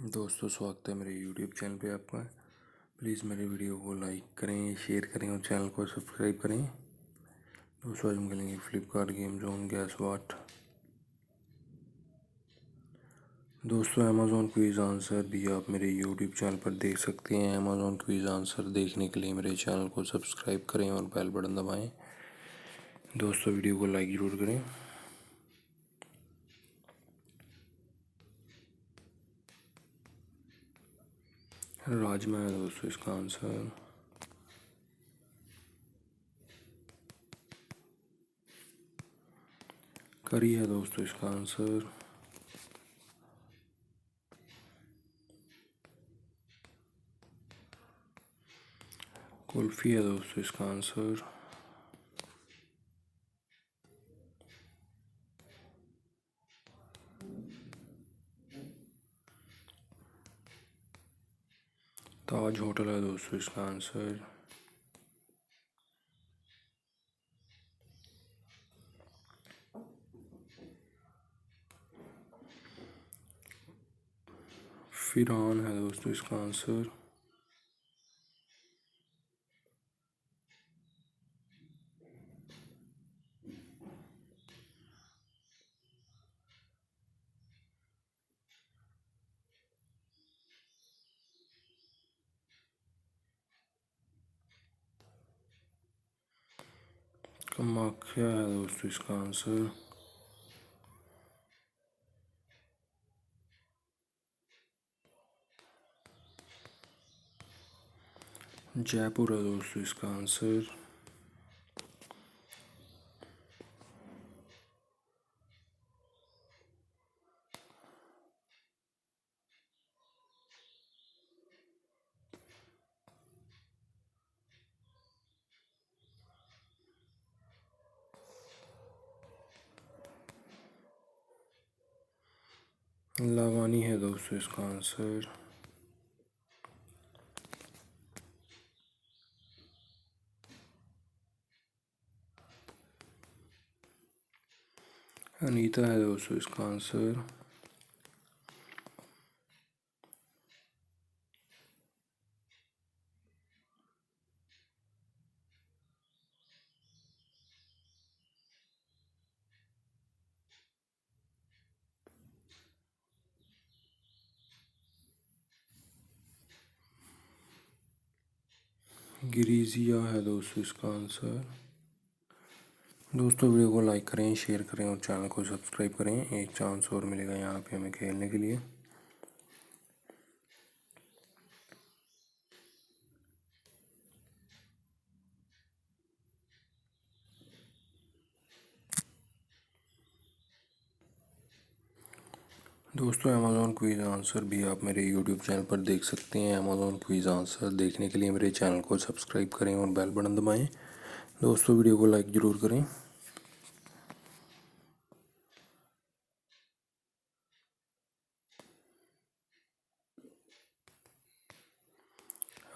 दोस्तों, स्वागत है मेरे यूट्यूब चैनल पे आपका। प्लीज़ मेरे वीडियो को लाइक करें, शेयर करें और चैनल को सब्सक्राइब करें। दोस्तों, आज हम खेलेंगे फ्लिपकार्ट गेम जोन गैस वाट। दोस्तों, अमेज़ॉन क्विज़ आंसर भी आप मेरे यूट्यूब चैनल पर देख सकते हैं। अमेज़ॉन क्विज़ आंसर देखने के लिए मेरे चैनल को सब्सक्राइब करें और बेल बटन दबाएँ। दोस्तों, वीडियो को लाइक ज़रूर करें। राजमा है दोस्तों इसका आंसर। करी है दोस्तों इसका आंसर। कुल्फ़ी है दोस्तों इसका आंसर। ताज होटल है दोस्तों इसका आंसर। फिरहान है दोस्तों इसका आंसर। कामाख्या है दोस्तों इसका आंसर। जयपुर है दोस्तों इसका आंसर। लावानी है दोस्तों इसका आंसर। अनीता है दोस्तों इसका आंसर। गिरिजिया है दोस्तों इसका आंसर। दोस्तों, वीडियो को लाइक करें, शेयर करें और चैनल को सब्सक्राइब करें। एक चांस और मिलेगा यहाँ पे हमें खेलने के लिए। दोस्तों, अमेज़ॉन क्विज़ आंसर भी आप मेरे यूट्यूब चैनल पर देख सकते हैं। अमेज़ॉन क्विज़ आंसर देखने के लिए मेरे चैनल को सब्सक्राइब करें और बेल बटन दबाएं। दोस्तों, वीडियो को लाइक ज़रूर करें।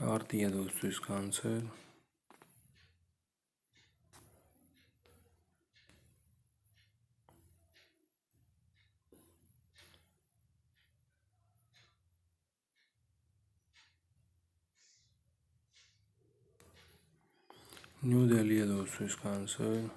आरती है दोस्तों इसका आंसर। न्यू दिल्ली है दोस्तों इसका आंसर।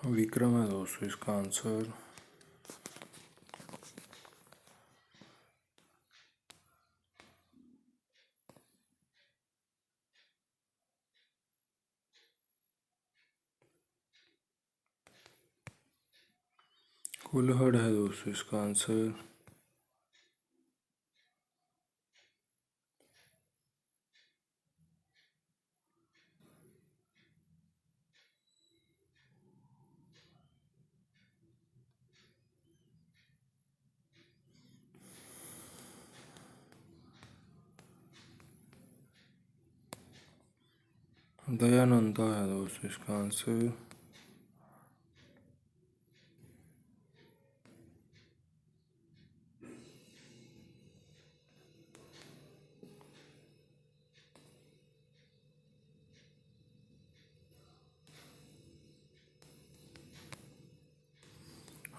विक्रम है दोस्तों इसका आंसर। कुल्हड़ है दोस्तों इसका आंसर। दयानंदा है दोस्तों इसका आंसर।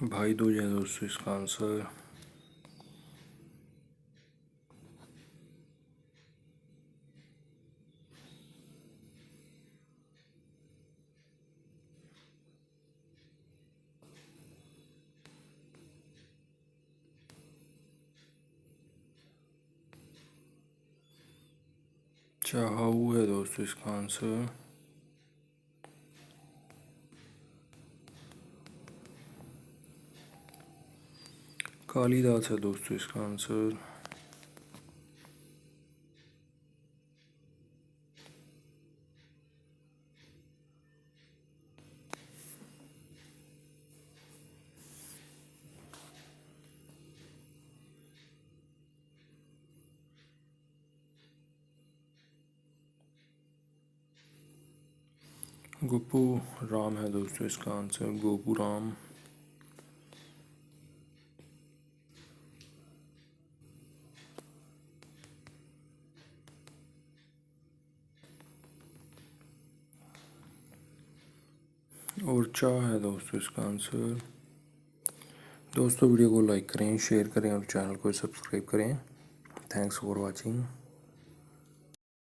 भाई दूज है दोस्तों इसका आंसर। चाहू है दोस्तों इसका आंसर। कालिदास है दोस्तों इसका आंसर। गोपू राम है दोस्तों इसका आंसर। गोपू राम। और चा है दोस्तों इसका आंसर। दोस्तों वीडियो को लाइक करें, शेयर करें और चैनल को सब्सक्राइब करें। Thanks for watching.